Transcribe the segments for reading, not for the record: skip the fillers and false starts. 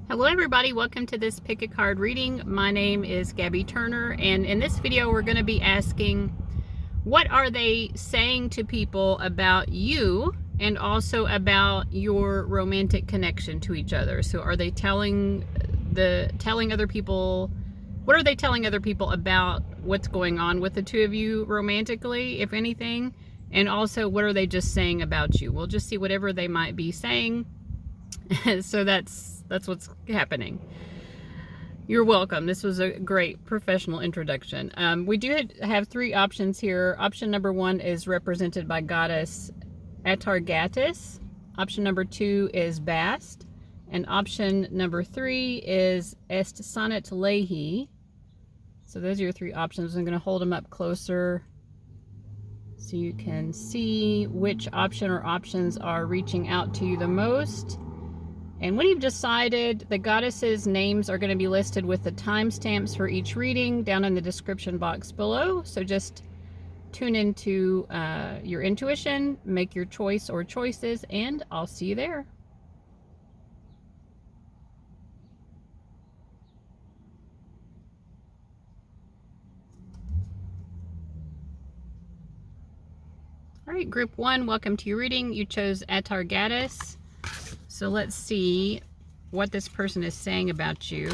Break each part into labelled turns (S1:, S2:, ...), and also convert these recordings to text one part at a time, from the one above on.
S1: Hello everybody, welcome to this pick a card reading. My name is Gabby Turner, and in this video we're going to be asking, what are they saying to people about you and also about your romantic connection to each other? So are they telling other people, what are they telling other people about what's going on with the two of you romantically, if anything? And also, what are they just saying about you? We'll just see whatever they might be saying. So that's what's happening. You're welcome. This was a great professional introduction. We do have three options here. Option number one is represented by goddess Atargatis. Option number two is Bast. And option number three is Estsanatlehi. So those are your three options. I'm going to hold them up closer so you can see which option or options are reaching out to you the most. And when you've decided, the goddesses' names are going to be listed with the timestamps for each reading down in the description box below. So just tune into your intuition, make your choice or choices, and I'll see you there. All right, group one, welcome to your reading. You chose Atargatis. So let's see what this person is saying about you.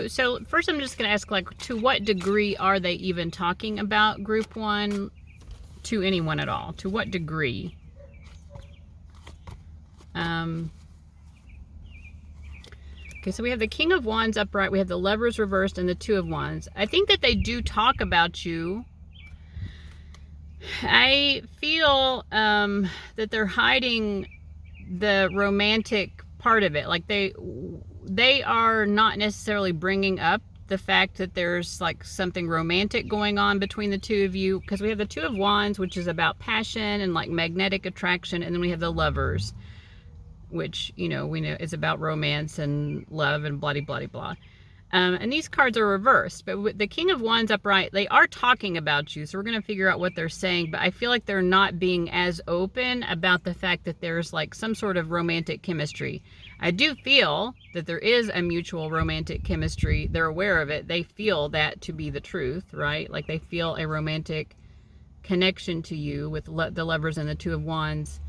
S1: So first I'm just going to ask, like, to what degree are they even talking about group one to anyone at all? To what degree? Okay, so we have the King of Wands upright, we have the Lovers reversed, and the Two of Wands. I think that they do talk about you. I feel that they're hiding the romantic part of it. Like they are not necessarily bringing up the fact that there's like something romantic going on between the two of you, because we have the Two of Wands, which is about passion and like magnetic attraction, and then we have the Lovers, which, you know, we know is about romance and love and blah blah blah. And these cards are reversed, but with the King of Wands upright, they are talking about you. So we're going to figure out what they're saying, but I feel like they're not being as open about the fact that there's like some sort of romantic chemistry. I do feel that there is a mutual romantic chemistry. They're aware of it. They feel that to be the truth, right? Like they feel a romantic connection to you with the Lovers and the Two of Wands.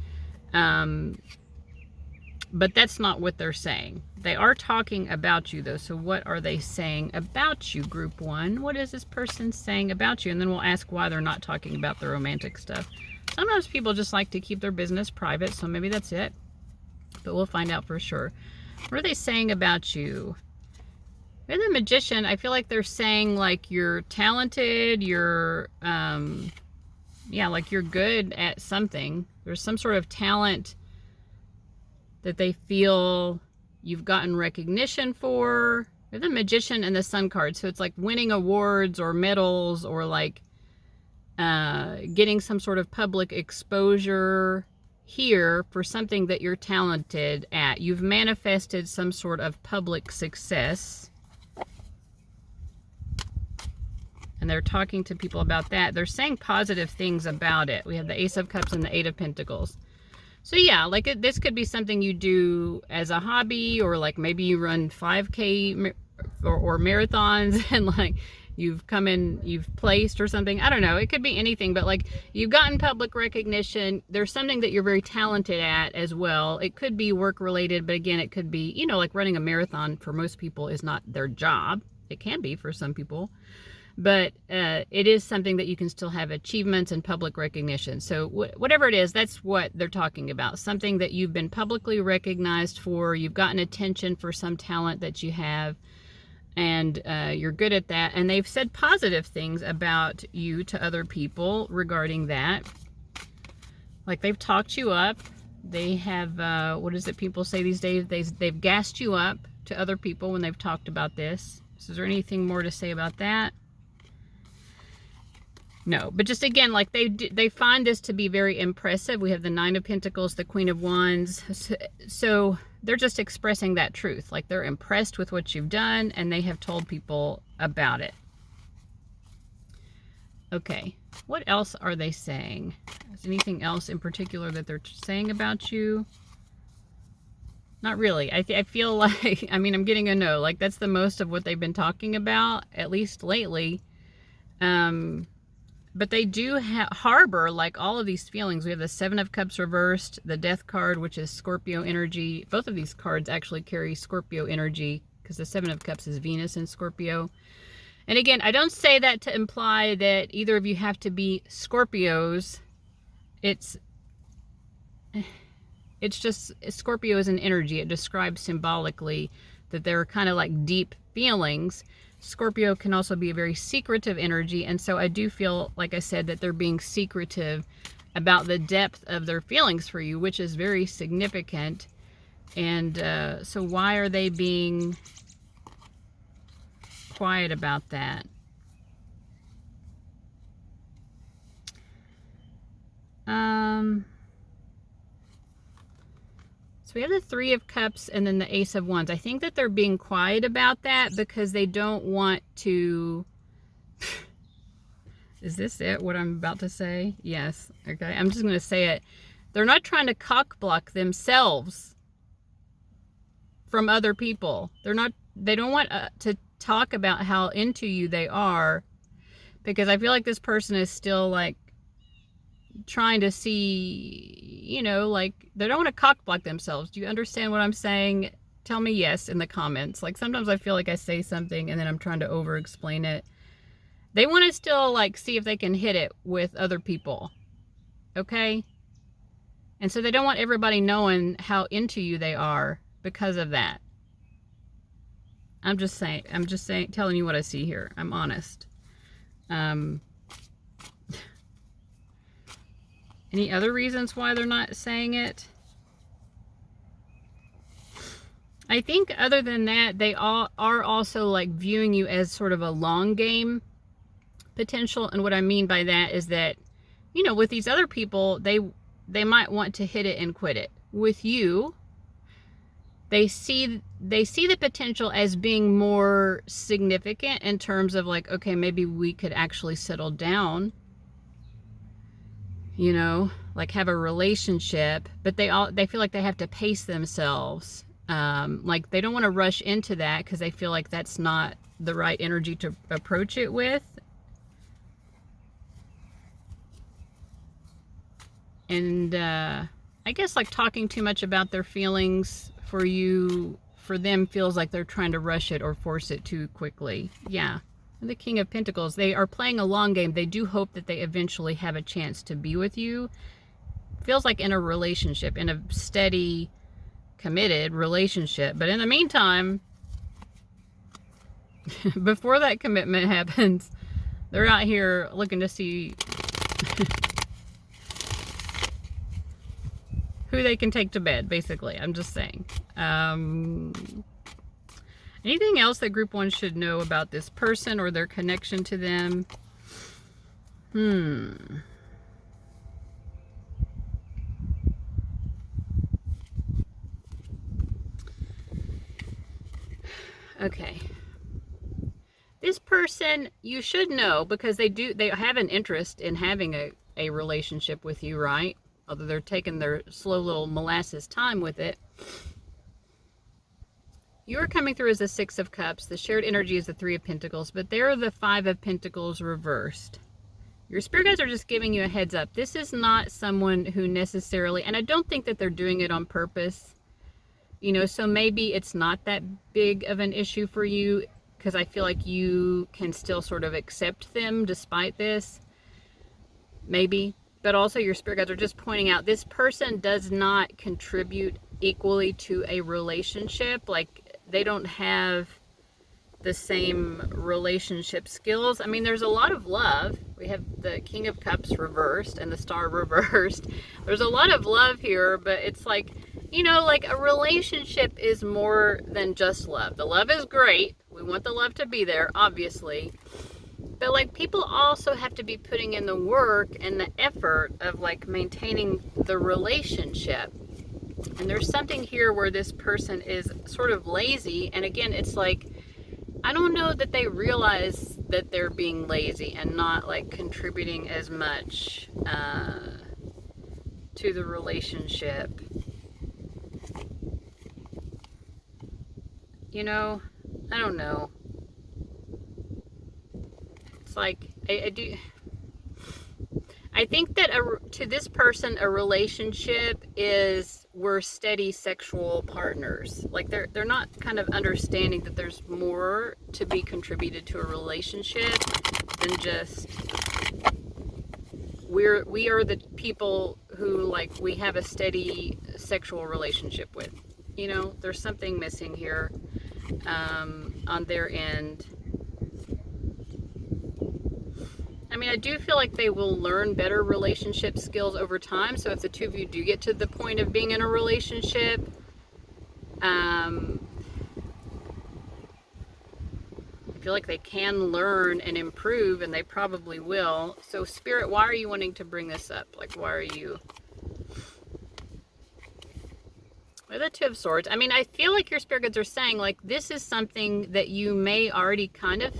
S1: But that's not what they're saying. They are talking about you, though. So what are they saying about you, group one? What is this person saying about you? And then we'll ask why they're not talking about the romantic stuff. Sometimes people just like to keep their business private, so maybe that's it. But we'll find out for sure. What are they saying about you? With the Magician, I feel like they're saying, like, you're talented, you're, yeah, like you're good at something. There's some sort of talent that they feel you've gotten recognition for. They're the Magician and the Sun card, so it's like winning awards or medals or like getting some sort of public exposure here for something that you're talented at. You've manifested some sort of public success, and they're talking to people about that. They're saying positive things about it. We have the Ace of Cups and the Eight of Pentacles. So yeah, like this could be something you do as a hobby, or like maybe you run 5K or marathons and like you've placed or something. I don't know. It could be anything, but like you've gotten public recognition. There's something that you're very talented at as well. It could be work related, but again, it could be, you know, like running a marathon for most people is not their job. It can be for some people. But it is something that you can still have achievements and public recognition. So whatever it is, that's what they're talking about. Something that you've been publicly recognized for. You've gotten attention for some talent that you have, and you're good at that. And they've said positive things about you to other people regarding that. Like they've talked you up. They have, what is it people say these days? They've gassed you up to other people when they've talked about this. So is there anything more to say about that? No, but just again, like they find this to be very impressive. We have the Nine of Pentacles, the Queen of Wands. So they're just expressing that truth. Like they're impressed with what you've done, and they have told people about it. Okay, what else are they saying? Is anything else in particular that they're saying about you? Not really. I feel like, I mean, I'm getting a no. Like, that's the most of what they've been talking about, at least lately. But they do harbor, like, all of these feelings. We have the Seven of Cups reversed, the Death card, which is Scorpio energy. Both of these cards actually carry Scorpio energy, because the Seven of Cups is Venus in Scorpio. And again, I don't say that to imply that either of you have to be Scorpios. It's just, Scorpio is an energy. It describes symbolically that there are kind of like deep feelings. Scorpio can also be a very secretive energy, and so I do feel, like I said, that they're being secretive about the depth of their feelings for you, which is very significant. And so why are they being quiet about that? So we have the Three of Cups and then the Ace of Wands. I think that they're being quiet about that because they don't want to... Is this it, what I'm about to say? Yes. Okay, I'm just going to say it. They're not trying to cock block themselves from other people. They don't want to talk about how into you they are, because I feel like this person is still like trying to see, you know, like they don't want to cock block themselves. Do you understand what I'm saying? Tell me yes in the comments. Like sometimes I feel like I say something and then I'm trying to over explain it. They want to still like see if they can hit it with other people. Okay? And so they don't want everybody knowing how into you they are because of that. I'm just saying, telling you what I see here. I'm honest. Any other reasons why they're not saying it? I think other than that, they all are also like viewing you as sort of a long game potential. And what I mean by that is that, you know, with these other people, they might want to hit it and quit it. With you, they see the potential as being more significant in terms of like, okay, maybe we could actually settle down, you know, like have a relationship, but they feel like they have to pace themselves. Like they don't want to rush into that because they feel like that's not the right energy to approach it with. And I guess like talking too much about their feelings for them feels like they're trying to rush it or force it too quickly. Yeah. The King of Pentacles, they are playing a long game. They do hope that they eventually have a chance to be with you. Feels like in a relationship, in a steady, committed relationship. But in the meantime, before that commitment happens, they're out here looking to see who they can take to bed, basically. I'm just saying. Anything else that group 1 should know about this person or their connection to them? Okay. This person, you should know because they have an interest in having a relationship with you, right? Although they're taking their slow little molasses time with it. You are coming through as the Six of Cups. The shared energy is the Three of Pentacles, but they're the Five of Pentacles reversed. Your spirit guides are just giving you a heads up. This is not someone who necessarily, and I don't think that they're doing it on purpose, you know, so maybe it's not that big of an issue for you because I feel like you can still sort of accept them despite this, maybe. But also your spirit guides are just pointing out this person does not contribute equally to a relationship. Like they don't have the same relationship skills. I mean, there's a lot of love. We have the King of Cups reversed and the Star reversed. There's a lot of love here, but it's like, you know, like a relationship is more than just love. The love is great. We want the love to be there, obviously. But like people also have to be putting in the work and the effort of like maintaining the relationship. And there's something here where this person is sort of lazy. And again, it's like, I don't know that they realize that they're being lazy and not like contributing as much to the relationship. you know, I don't know. It's like, I think that to this person, a relationship is we're steady sexual partners. Like they're not kind of understanding that there's more to be contributed to a relationship than just we are the people who, like, we have a steady sexual relationship with. You know, there's something missing here on their end. I mean, I do feel like they will learn better relationship skills over time. So if the two of you do get to the point of being in a relationship, I feel like they can learn and improve, and they probably will. So Spirit, why are you wanting to bring this up? Like, why are you... With the Two of Swords, I mean, I feel like your spirit guides are saying, like, this is something that you may already kind of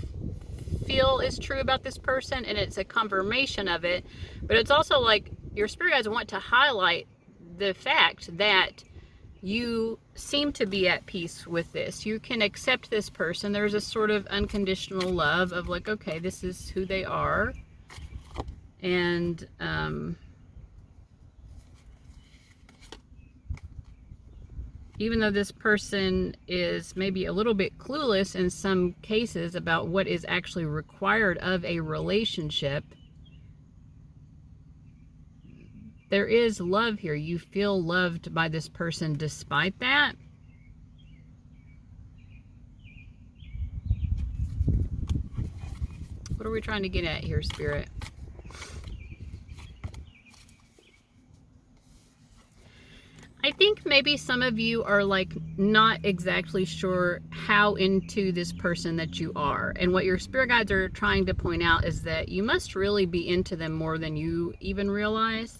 S1: feel is true about this person, and it's a confirmation of it. But it's also like your spirit guides want to highlight the fact that you seem to be at peace with this. You can accept this person. There's a sort of unconditional love of, like, okay, this is who they are. And even though this person is maybe a little bit clueless in some cases about what is actually required of a relationship, there is love here. You feel loved by this person despite that. What are we trying to get at here, Spirit? I think maybe some of you are, like, not exactly sure how into this person that you are. And what your spirit guides are trying to point out is that you must really be into them more than you even realize.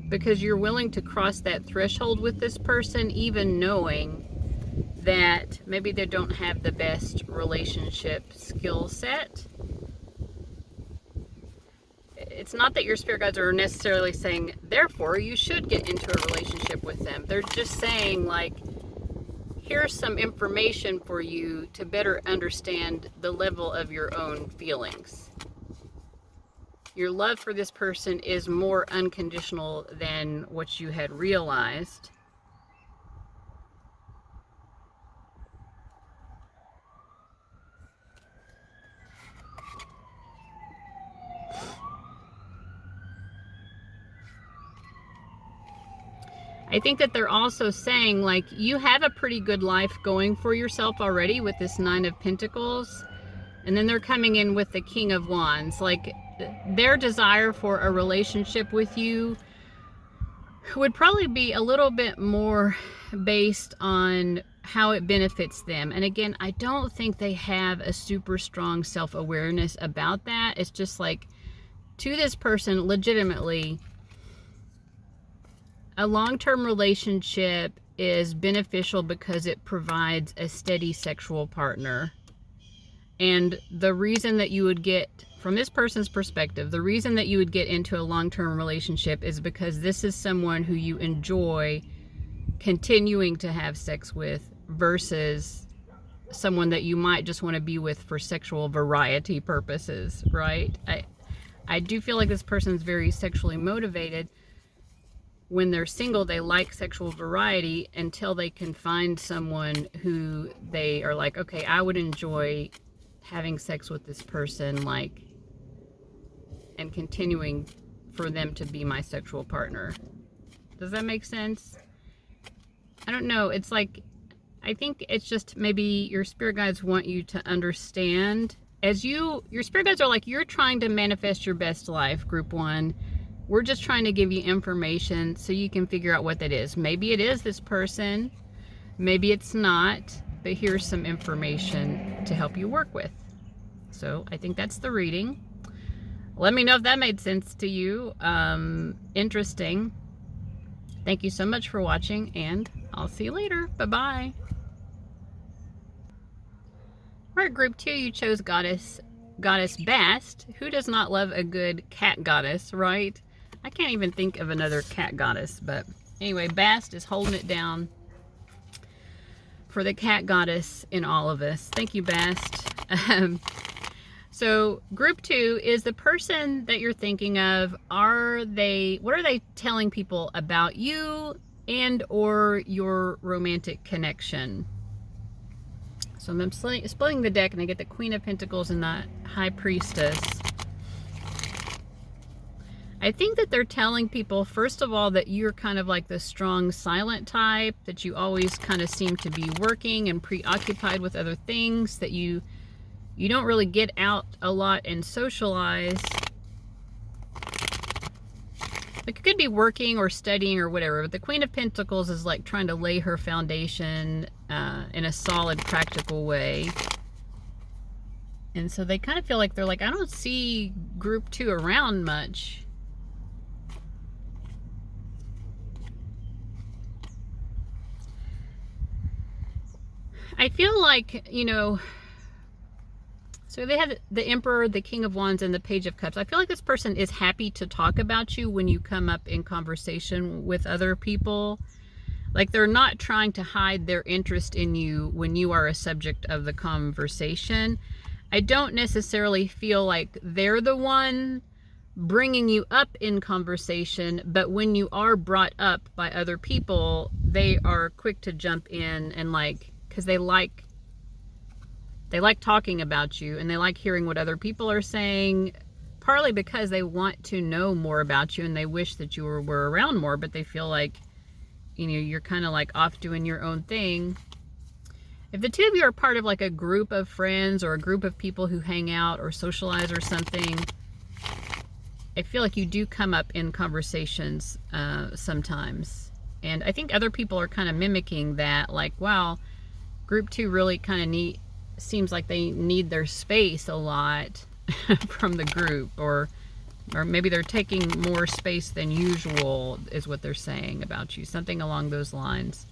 S1: Because you're willing to cross that threshold with this person, even knowing that maybe they don't have the best relationship skill set. It's not that your spirit guides are necessarily saying, therefore, you should get into a relationship with them. They're just saying, like, here's some information for you to better understand the level of your own feelings. Your love for this person is more unconditional than what you had realized. I think that they're also saying, like, you have a pretty good life going for yourself already with this Nine of Pentacles. And then they're coming in with the King of Wands. Like, their desire for a relationship with you would probably be a little bit more based on how it benefits them. And again, I don't think they have a super strong self-awareness about that. It's just like, to this person, legitimately, a long-term relationship is beneficial because it provides a steady sexual partner. And the reason that you would get, from this person's perspective, the reason that you would get into a long-term relationship is because this is someone who you enjoy continuing to have sex with versus someone that you might just want to be with for sexual variety purposes, right? I do feel like this person's very sexually motivated. When they're single, they like sexual variety until they can find someone who they are like, okay, I would enjoy having sex with this person, like, and continuing for them to be my sexual partner. Does that make sense? I don't know. It's like, I think it's just maybe your spirit guides want you to understand, as your spirit guides are like, you're trying to manifest your best life, group one. We're just trying to give you information so you can figure out what that is. Maybe it is this person, maybe it's not, but here's some information to help you work with. So I think that's the reading. Let me know if that made sense to you. Interesting. Thank you so much for watching, and I'll see you later. Bye-bye. All right, group two, you chose Goddess Bast. Who does not love a good cat goddess, right? I can't even think of another cat goddess, but anyway, Bast is holding it down. for the cat goddess in all of us. Thank you, Bast. So group 2 is the person that you're thinking of. What are they telling people about you and or your romantic connection? So I'm splitting the deck and I get the Queen of Pentacles and the High Priestess. I think that they're telling people, first of all, that you're kind of like the strong silent type, that you always kind of seem to be working and preoccupied with other things, that you don't really get out a lot and socialize. Like, it could be working or studying or whatever, but the Queen of Pentacles is like trying to lay her foundation in a solid, practical way. And so they kind of feel like they're like, I don't see group 2 around much. I feel like, you know, so they have the Emperor, the King of Wands, and the Page of Cups. I feel like this person is happy to talk about you when you come up in conversation with other people. Like, they're not trying to hide their interest in you when you are a subject of the conversation. I don't necessarily feel like they're the one bringing you up in conversation, but when you are brought up by other people, they are quick to jump in and like, because they like talking about you and they like hearing what other people are saying, partly because they want to know more about you and they wish that you were around more, but they feel like, you know, you're kind of like off doing your own thing. If the two of you are part of like a group of friends or a group of people who hang out or socialize or something, I feel like you do come up in conversations sometimes. And I think other people are kind of mimicking that, like, wow, group 2 really kind of seems like they need their space a lot from the group, or maybe they're taking more space than usual is what they're saying about you, something along those lines.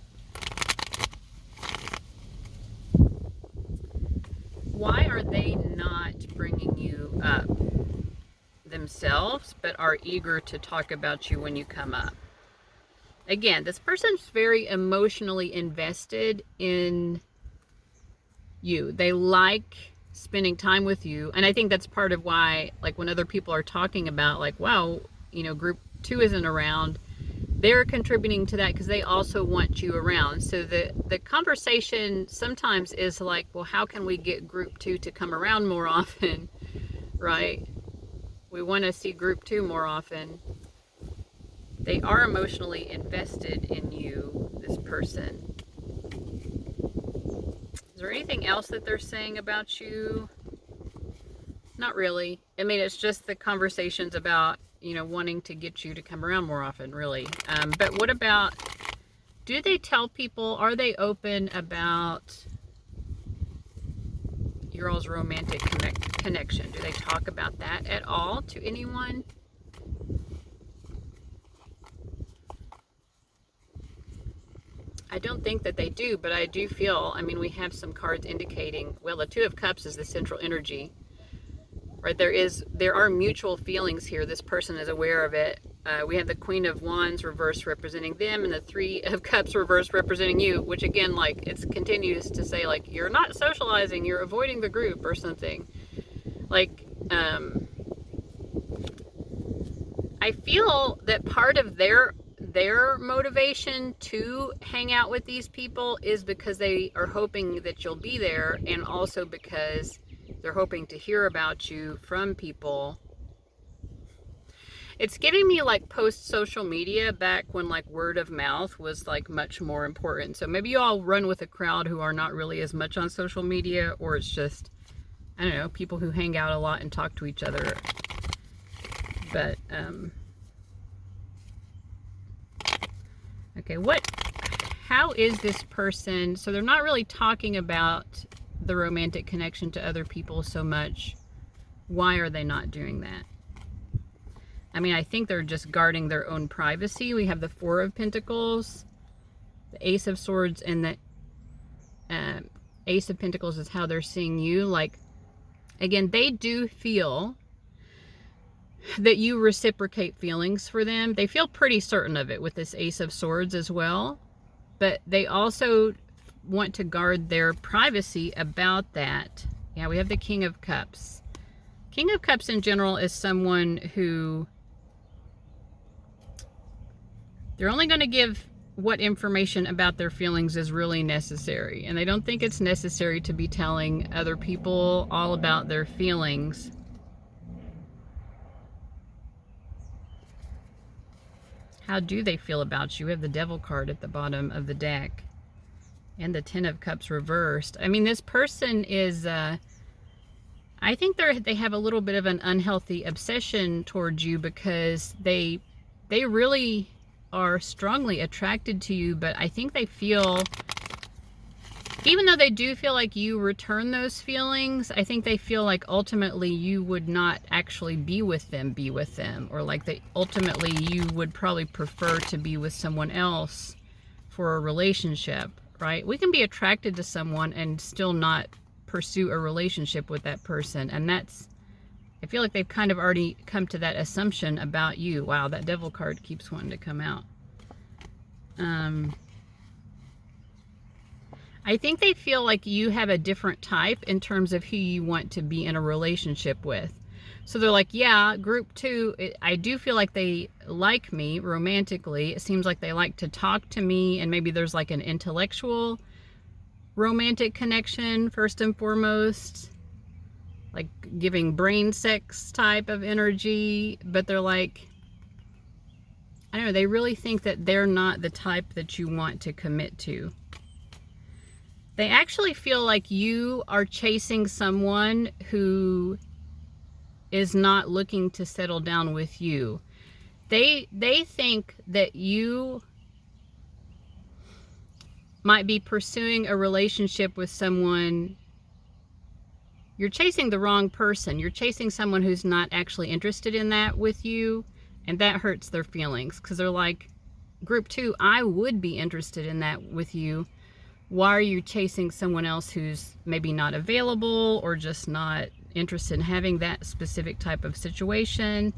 S1: Why are they not bringing you up themselves, but are eager to talk about you when you come up? Again, this person's very emotionally invested in you. They like spending time with you. And I think that's part of why, like, when other people are talking about, like, wow, you know, group 2 isn't around, they're contributing to that because they also want you around. So the conversation sometimes is like, well, how can we get group 2 to come around more often, right? We want to see group 2 more often. They are emotionally invested in you, this person. Is there anything else that they're saying about you? Not really. I mean, it's just the conversations about, you know, wanting to get you to come around more often, really. But what about, do they tell people, are they open about your all's romantic connection? Do they talk about that at all to anyone? I don't think that they do, but I do feel, I mean, we have some cards indicating, well, the Two of Cups is the central energy, right? There are mutual feelings here. This person is aware of it. We have the Queen of Wands reverse representing them and the Three of Cups reverse representing you, which again, like, it continues to say, like, you're not socializing, you're avoiding the group or something. Like, I feel that part of their motivation to hang out with these people is because they are hoping that you'll be there, and also because they're hoping to hear about you from people. It's giving me like post social media, back when like word of mouth was like much more important. So maybe you all run with a crowd who are not really as much on social media, or it's just, I don't know, people who hang out a lot and talk to each other. But okay, how is this person, so they're not really talking about the romantic connection to other people so much. Why are they not doing that? I mean, I think they're just guarding their own privacy. We have the Four of Pentacles, the Ace of Swords, and the Ace of Pentacles is how they're seeing you. Like, again, they do feel that you reciprocate feelings for them. They feel pretty certain of it with this Ace of Swords as well. But they also want to guard their privacy about that. Yeah, we have the King of Cups. King of Cups in general is someone who they're only going to give what information about their feelings is really necessary. And they don't think it's necessary to be telling other people all about their feelings. How do they feel about you? We have the Devil card at the bottom of the deck. And the Ten of Cups reversed. I mean, this person is, I think they have a little bit of an unhealthy obsession towards you, because they really are strongly attracted to you, but I think they feel, even though they do feel like you return those feelings, I think they feel like ultimately you would not actually be with them, or like ultimately you would probably prefer to be with someone else for a relationship, right? We can be attracted to someone and still not pursue a relationship with that person, and I feel like they've kind of already come to that assumption about you. Wow, that Devil card keeps wanting to come out. I think they feel like you have a different type in terms of who you want to be in a relationship with. So they're like, yeah, group 2, I do feel like they like me romantically. It seems like they like to talk to me, and maybe there's like an intellectual romantic connection first and foremost, like giving brain sex type of energy, but they're like, I don't know, they really think that they're not the type that you want to commit to. They actually feel like you are chasing someone who is not looking to settle down with you. They think that you might be pursuing a relationship with someone. You're chasing the wrong person. You're chasing someone who's not actually interested in that with you, and that hurts their feelings, because they're like, group 2, I would be interested in that with you. Why are you chasing someone else who's maybe not available or just not interested in having that specific type of situation?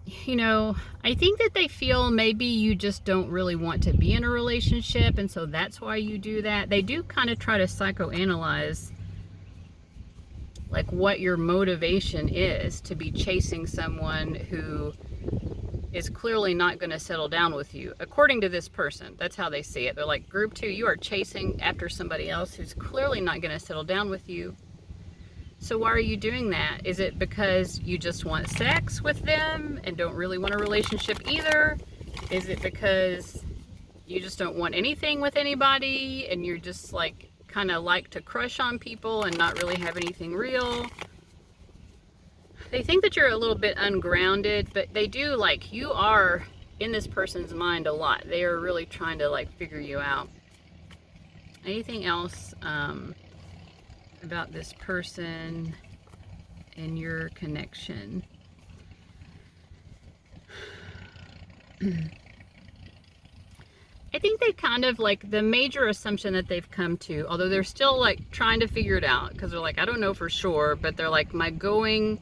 S1: You know, I think that they feel maybe you just don't really want to be in a relationship, and so that's why you do that. They do kind of try to psychoanalyze like what your motivation is to be chasing someone who is clearly not going to settle down with you. According to this person, that's how they see it. They're like, group 2, you are chasing after somebody else who's clearly not going to settle down with you. So why are you doing that? Is it because you just want sex with them and don't really want a relationship either? Is it because you just don't want anything with anybody and you're just like kind of like to crush on people and not really have anything real? They think that you're a little bit ungrounded, but they do, like, you are in this person's mind a lot. They are really trying to like figure you out. Anything else about this person and your connection? I think they kind of like the major assumption that they've come to, although they're still like trying to figure it out, because they're like, I don't know for sure, but they're like, my going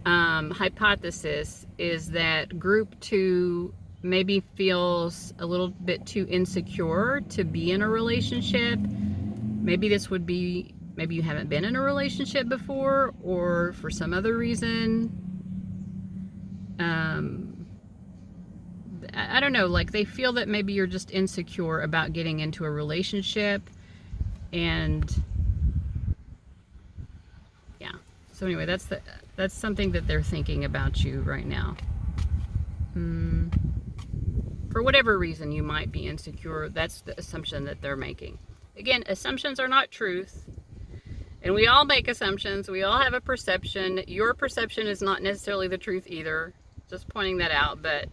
S1: hypothesis is that group 2 maybe feels a little bit too insecure to be in a relationship. Maybe this would be, maybe you haven't been in a relationship before, or for some other reason. I don't know, like they feel that maybe you're just insecure about getting into a relationship, and yeah. So anyway, that's something that they're thinking about you right now. For whatever reason you might be insecure, that's the assumption that they're making. Again, assumptions are not truth, and we all make assumptions. We all have a perception. Your perception is not necessarily the truth either. Just pointing that out, but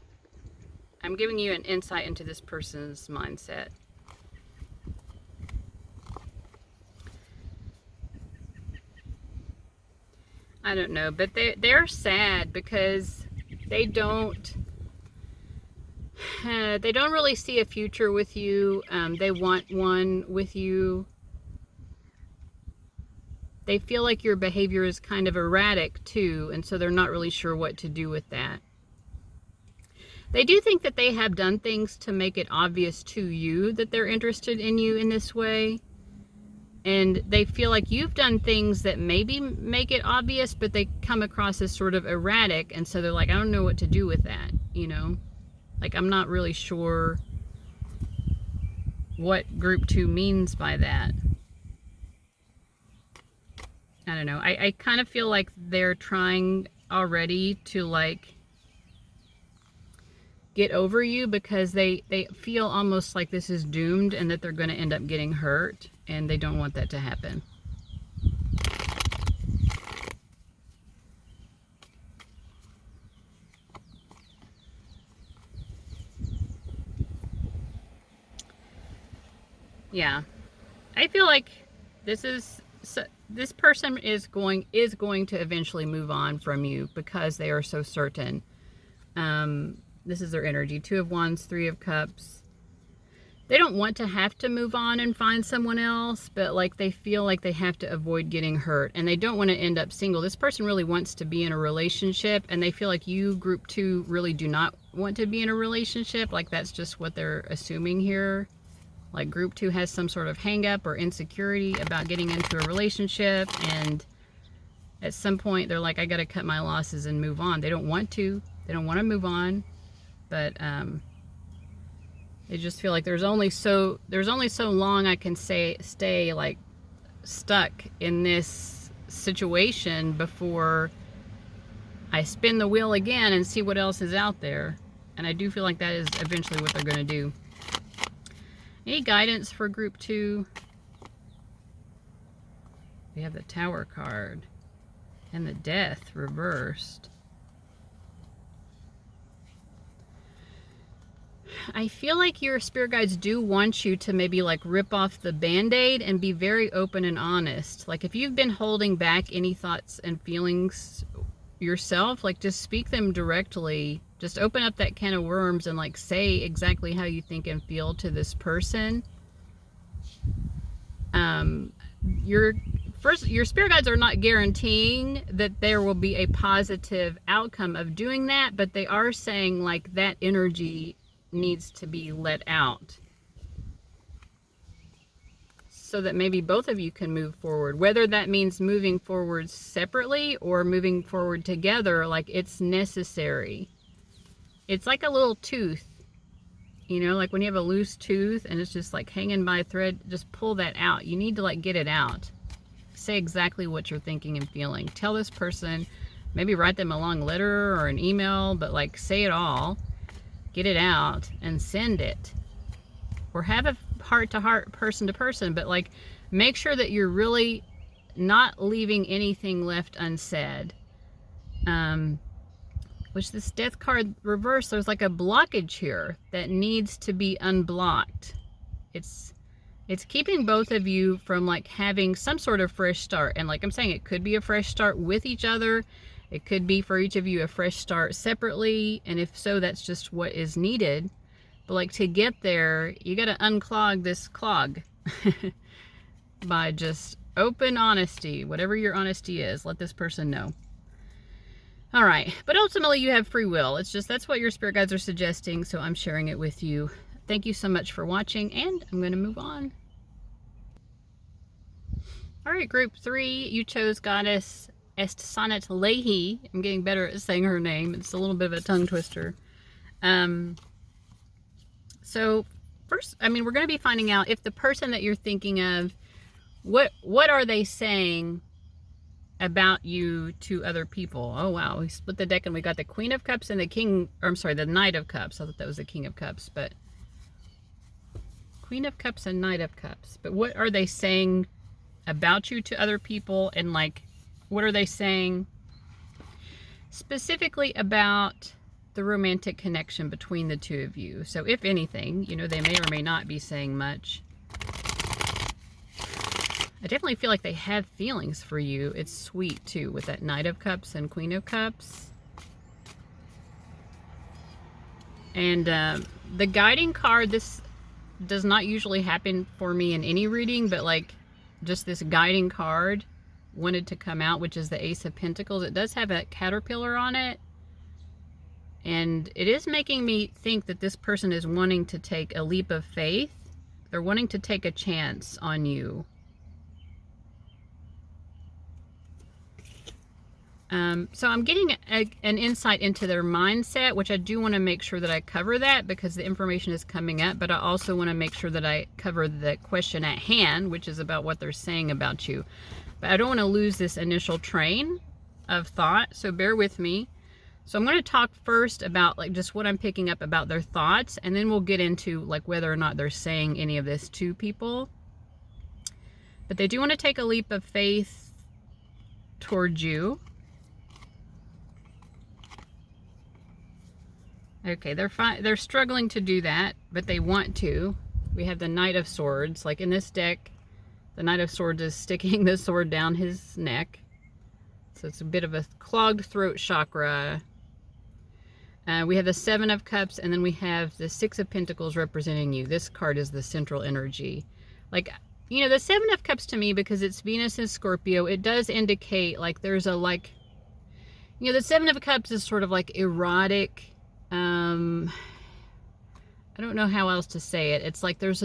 S1: I'm giving you an insight into this person's mindset. I don't know, but they're sad because they don't really see a future with you. They want one with you. They feel like your behavior is kind of erratic too, and so they're not really sure what to do with that. They do think that they have done things to make it obvious to you that they're interested in you in this way. And they feel like you've done things that maybe make it obvious, but they come across as sort of erratic. And so they're like, I don't know what to do with that, you know? Like, I'm not really sure what group 2 means by that. I don't know. I kind of feel like they're trying already to, like, get over you because they feel almost like this is doomed and that they're going to end up getting hurt, and they don't want that to happen. Yeah, I feel like this person is going to eventually move on from you because they are so certain. This is their energy. 2 of Wands, 3 of Cups. They don't want to have to move on and find someone else, but like they feel like they have to avoid getting hurt, and they don't want to end up single. This person really wants to be in a relationship, and they feel like you, group 2, really do not want to be in a relationship. Like, that's just what they're assuming here. Like, group 2 has some sort of hang up or insecurity about getting into a relationship, and at some point they're like, I gotta cut my losses and move on. They don't want to. They don't want to move on. But they just feel like there's only so long I can stay like stuck in this situation before I spin the wheel again and see what else is out there. And I do feel like that is eventually what they're going to do. Any guidance for group 2? We have the Tower card and the Death reversed. I feel like your spirit guides do want you to maybe like rip off the band-aid and be very open and honest. Like, if you've been holding back any thoughts and feelings yourself, like, just speak them directly. Just open up that can of worms and like say exactly how you think and feel to this person. Your spirit guides are not guaranteeing that there will be a positive outcome of doing that, but they are saying like that energy needs to be let out so that maybe both of you can move forward, whether that means moving forward separately or moving forward together. Like, it's necessary. It's like a little tooth, you know, like when you have a loose tooth and it's just like hanging by a thread, just pull that out. You need to like get it out. Say exactly what you're thinking and feeling. Tell this person, maybe write them a long letter or an email, but like say it all. Get it out and send it, or have a heart-to-heart, person-to-person, but like make sure that you're really not leaving anything left unsaid. Which this Death card reversed, there's like a blockage here that needs to be unblocked. It's keeping both of you from like having some sort of fresh start. And like I'm saying, it could be a fresh start with each other. It could be for each of you a fresh start separately, and if so, that's just what is needed. But like, to get there, you got to unclog this clog by just open honesty. Whatever your honesty is, let this person know. All right, but ultimately you have free will. It's just, that's what your spirit guides are suggesting, so I'm sharing it with you. Thank you so much for watching, and I'm going to move on. All right, group 3, you chose Goddess Estsanatlehi. I'm getting better at saying her name. It's a little bit of a tongue twister. So first, I mean, we're going to be finding out if the person that you're thinking of, what are they saying about you to other people? Oh wow, we split the deck and we got the Queen of Cups and the King, or I'm sorry, the Knight of Cups. I thought that was the King of Cups, but Queen of Cups and Knight of Cups. But what are they saying about you to other people, and like, what are they saying specifically about the romantic connection between the two of you? So if anything, you know, they may or may not be saying much. I definitely feel like they have feelings for you. It's sweet too, with that Knight of Cups and Queen of Cups. And the guiding card, this does not usually happen for me in any reading, but like just this guiding card wanted to come out, which is the Ace of Pentacles. It does have a caterpillar on it. And it is making me think that this person is wanting to take a leap of faith. They're wanting to take a chance on you. So I'm getting an insight into their mindset, which I do want to make sure that I cover that because the information is coming up, but I also want to make sure that I cover the question at hand, which is about what they're saying about you. But I don't want to lose this initial train of thought, so bear with me. So I'm going to talk first about like just what I'm picking up about their thoughts, and then we'll get into like whether or not they're saying any of this to people. But they do want to take a leap of faith towards you. Okay, they're struggling to do that, but they want to. We have the Knight of Swords. Like in this deck, the Knight of Swords is sticking the sword down his neck. So it's a bit of a clogged throat chakra. We have the Seven of Cups, and then we have the Six of Pentacles representing you. This card is the central energy. Like, you know, the Seven of Cups to me, because it's Venus and Scorpio, it does indicate like there's a like, you know, the Seven of Cups is sort of like erotic. I don't know how else to say it. It's like there's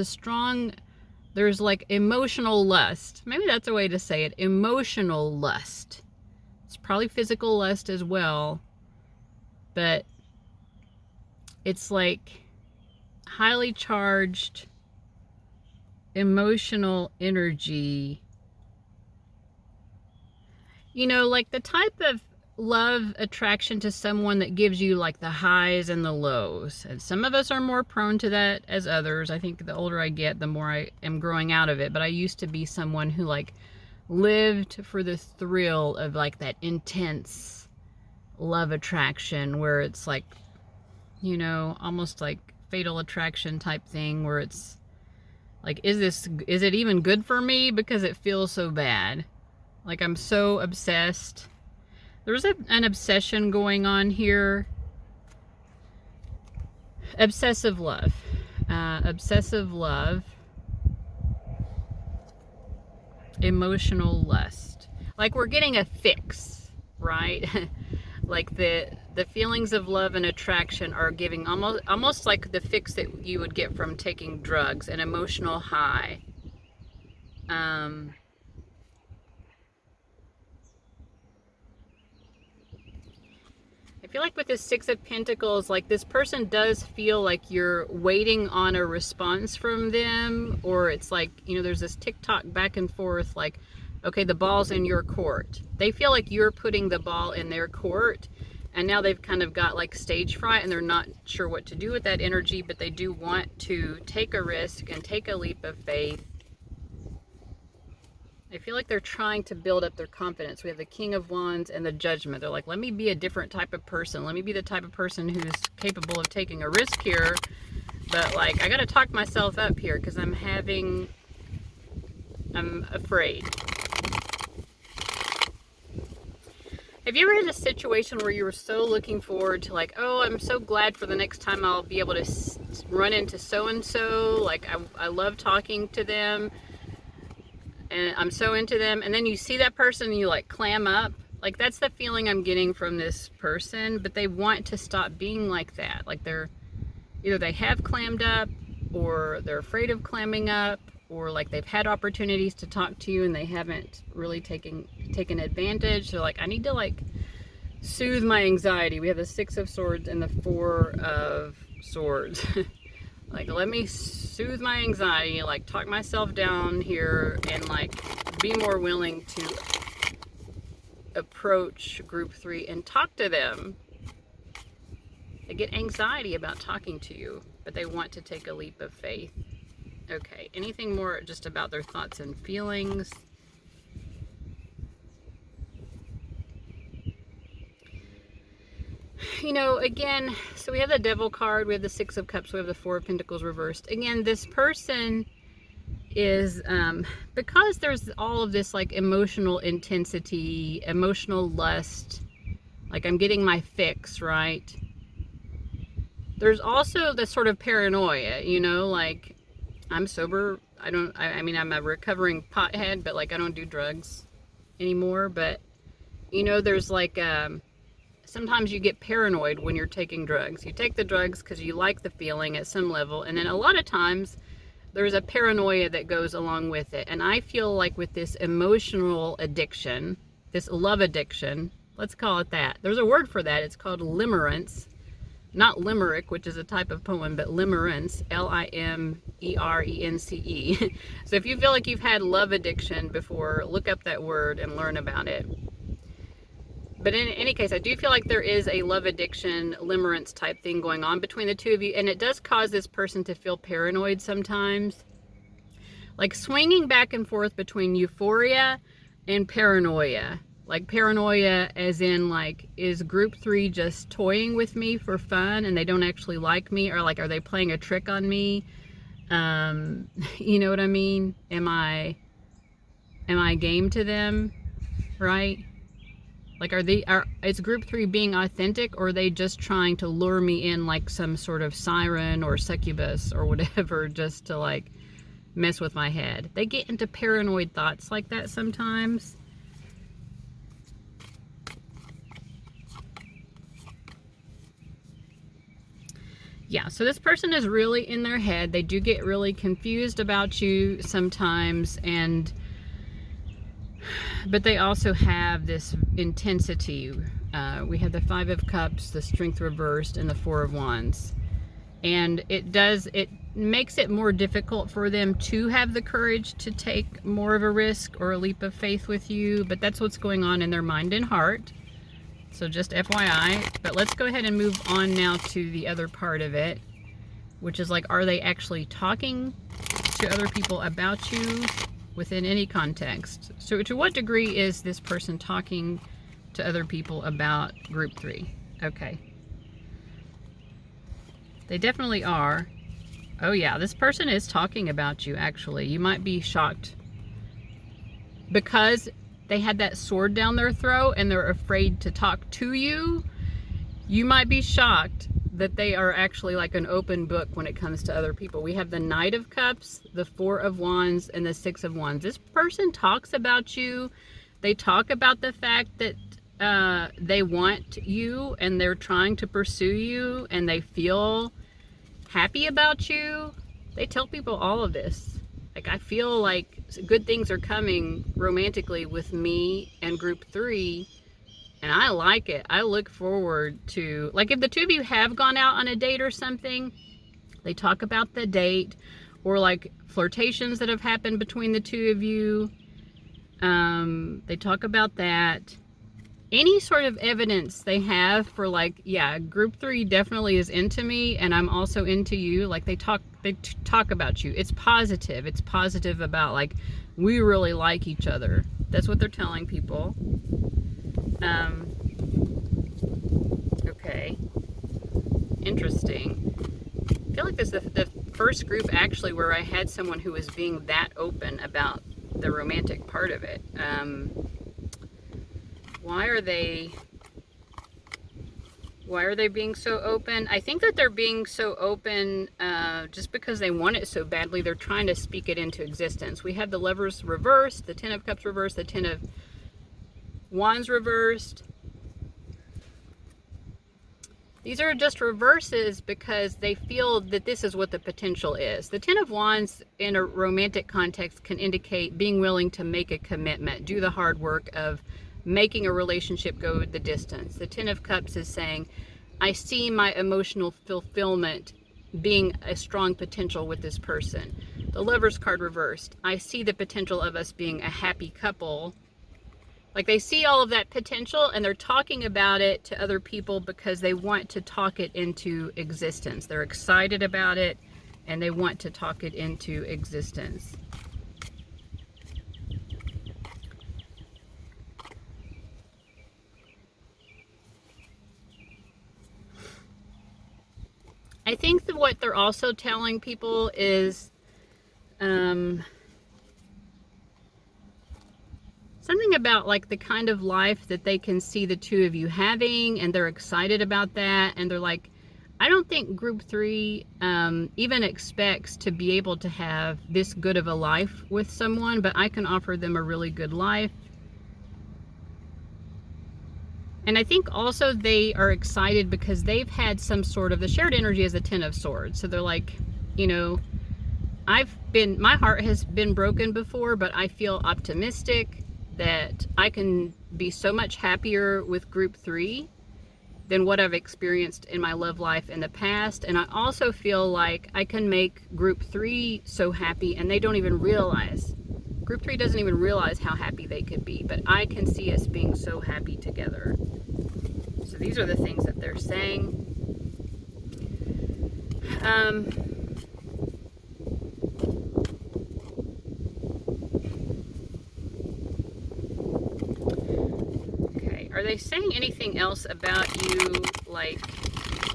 S1: like emotional lust. Maybe that's a way to say it. Emotional lust. It's probably physical lust as well. But it's like highly charged emotional energy. You know, like the type of love attraction to someone that gives you like the highs and the lows. And some of us are more prone to that as others. I think the older I get, the more I am growing out of it. But I used to be someone who like lived for the thrill of like that intense love attraction where it's like, you know, almost like fatal attraction type thing where it's like, is it even good for me? Because it feels so bad. Like I'm so obsessed. There's an obsession going on here. Obsessive love. Obsessive love. Emotional lust. Like we're getting a fix, right? Like the feelings of love and attraction are giving almost like the fix that you would get from taking drugs, an emotional high. I feel like with the Six of Pentacles, like this person does feel like you're waiting on a response from them, or it's like, you know, there's this tick-tock back and forth, like, okay, the ball's in your court. They feel like you're putting the ball in their court, and now they've kind of got like stage fright and they're not sure what to do with that energy, but they do want to take a risk and take a leap of faith. I feel like they're trying to build up their confidence. We have the King of Wands and the Judgment. They're like, let me be a different type of person. Let me be the type of person who's capable of taking a risk here. But like, I got to talk myself up here because I'm afraid. Have you ever had a situation where you were so looking forward to like, oh, I'm so glad for the next time I'll be able to run into so-and-so. Like, I love talking to them. And I'm so into them, and then you see that person and you like clam up. Like that's the feeling I'm getting from this person, but they want to stop being like that. Like they're either they have clammed up, or they're afraid of clamming up, or like they've had opportunities to talk to you and they haven't really taken advantage. They're like, I need to like soothe my anxiety. We have the Six of Swords and the Four of Swords. Like, let me soothe my anxiety, like talk myself down here and like be more willing to approach group 3 and talk to them. They get anxiety about talking to you, but they want to take a leap of faith. Okay, anything more just about their thoughts and feelings? You know, again, so we have the Devil card, we have the Six of Cups, we have the Four of Pentacles reversed. Again, this person is, because there's all of this like emotional intensity, emotional lust, like I'm getting my fix, right? There's also the sort of paranoia, you know, like I'm sober. I mean, I'm a recovering pothead, but like I don't do drugs anymore. But, you know, there's like, sometimes you get paranoid when you're taking drugs. You take the drugs because you like the feeling at some level, and then a lot of times there's a paranoia that goes along with it. And I feel like with this emotional addiction, this love addiction, let's call it that. There's a word for that. It's called limerence. Not limerick, which is a type of poem, but limerence, L-I-M-E-R-E-N-C-E. So if you feel like you've had love addiction before, look up that word and learn about it. But in any case, I do feel like there is a love addiction, limerence type thing going on between the two of you, and it does cause this person to feel paranoid sometimes. Like swinging back and forth between euphoria and paranoia. Like paranoia as in like, is group 3 just toying with me for fun and they don't actually like me? Or like, are they playing a trick on me? You know what I mean? Am I game to them? Right? Like, is group 3 being authentic, or are they just trying to lure me in like some sort of siren or succubus or whatever, just to like mess with my head? They get into paranoid thoughts like that sometimes. Yeah, so this person is really in their head. They do get really confused about you sometimes, but they also have this intensity. We have the 5 of Cups, the Strength reversed, and the 4 of Wands. And it makes it more difficult for them to have the courage to take more of a risk or a leap of faith with you, but that's what's going on in their mind and heart. So just FYI, but let's go ahead and move on now to the other part of it, which is like, are they actually talking to other people about you within any context? So to what degree is this person talking to other people about group 3? Okay. They definitely are. Oh yeah, this person is talking about you actually. You might be shocked because they had that sword down their throat and they're afraid to talk to you. You might be shocked that they are actually like an open book when it comes to other people. We have the Knight of Cups, the 4 of Wands, and the 6 of Wands. This person talks about you. They talk about the fact that they want you and they're trying to pursue you and they feel happy about you. They tell people all of this. Like, I feel like good things are coming romantically with me and group 3, and I like it. I look forward to, like, if the two of you have gone out on a date or something, they talk about the date, or like flirtations that have happened between the two of you. They talk about that. Any sort of evidence they have for like, yeah, group 3 definitely is into me and I'm also into you. Like they talk about you. It's positive. It's positive about like, we really like each other. That's what they're telling people. Okay. Interesting. I feel like this is the first group actually where I had someone who was being that open about the romantic part of it. Why are they being so open? I think that they're being so open just because they want it so badly. They're trying to speak it into existence. We have the Lovers reversed, the 10 of Cups reversed, the 10 of Wands reversed. These are just reverses because they feel that this is what the potential is. The 10 of Wands in a romantic context can indicate being willing to make a commitment, do the hard work of making a relationship go the distance. The 10 of Cups is saying, I see my emotional fulfillment being a strong potential with this person. The Lovers card reversed, I see the potential of us being a happy couple. Like they see all of that potential and they're talking about it to other people because they want to talk it into existence. They're excited about it and they want to talk it into existence. I think that what they're also telling people is something about like the kind of life that they can see the two of you having, and they're excited about that, and they're like, I don't think group 3 even expects to be able to have this good of a life with someone, but I can offer them a really good life. And I think also they are excited because they've had some sort of, the shared energy as a 10 of Swords. So they're like, you know, my heart has been broken before, but I feel optimistic that I can be so much happier with group 3 than what I've experienced in my love life in the past. And I also feel like I can make group 3 so happy, and they don't even realize. Group 3 doesn't even realize how happy they could be, but I can see us being so happy together. So these are the things that they're saying. Okay, are they saying anything else about you, like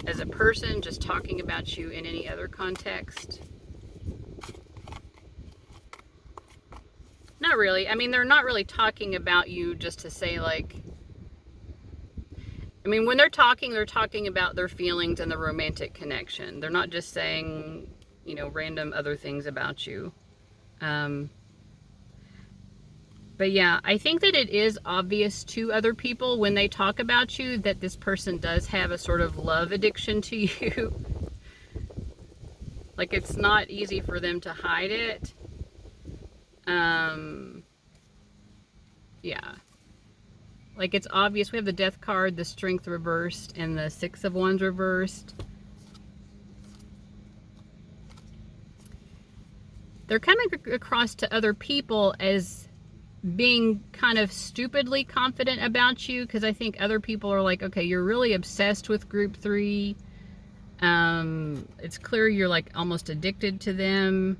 S1: as a person, just talking about you in any other context? Not really. I mean, they're not really talking about you just to say, like, I mean, when they're talking about their feelings and the romantic connection. They're not just saying, you know, random other things about you. But yeah, I think that it is obvious to other people when they talk about you that this person does have a sort of love addiction to you. Like, it's not easy for them to hide it. Yeah. Like, it's obvious. We have the Death card, the Strength reversed, and the Six of Wands reversed. They're coming across to other people as being kind of stupidly confident about you, because I think other people are like, okay, you're really obsessed with group 3. It's clear you're like almost addicted to them.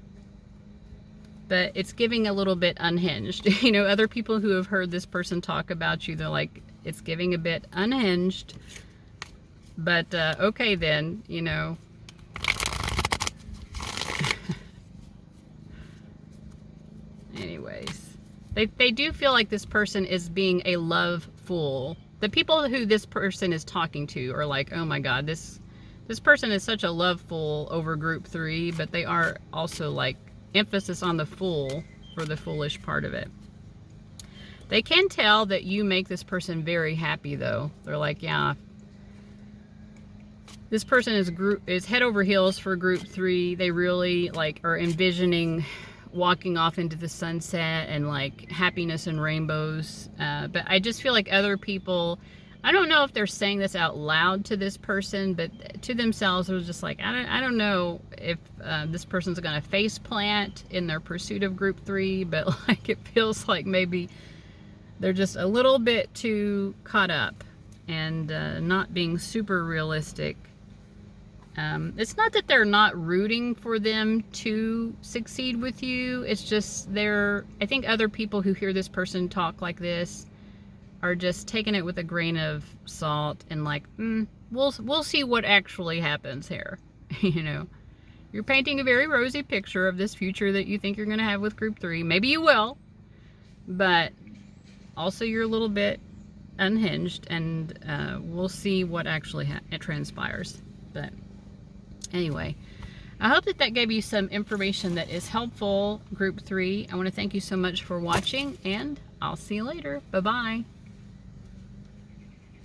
S1: But it's giving a little bit unhinged. You know, other people who have heard this person talk about you, they're like, it's giving a bit unhinged. But, okay then, you know. Anyways. They do feel like this person is being a love fool. The people who this person is talking to are like, oh my god, this person is such a love fool over group 3, but they are also like, emphasis on the fool for the foolish part of it. They can tell that you make this person very happy though. They're like, yeah, this person is head over heels for group 3. They really like are envisioning walking off into the sunset and like happiness and rainbows. But I just feel like other people, I don't know if they're saying this out loud to this person, but to themselves, they're just like, I don't know if this person's going to face plant in their pursuit of group 3, but like it feels like maybe they're just a little bit too caught up and not being super realistic. It's not that they're not rooting for them to succeed with you. It's just I think other people who hear this person talk like this are just taking it with a grain of salt and like, we'll see what actually happens here. You know, you're painting a very rosy picture of this future that you think you're going to have with group 3. Maybe you will, but also you're a little bit unhinged, and we'll see what actually transpires. But anyway, I hope that gave you some information that is helpful, group 3. I want to thank you so much for watching, and I'll see you later. Bye-bye.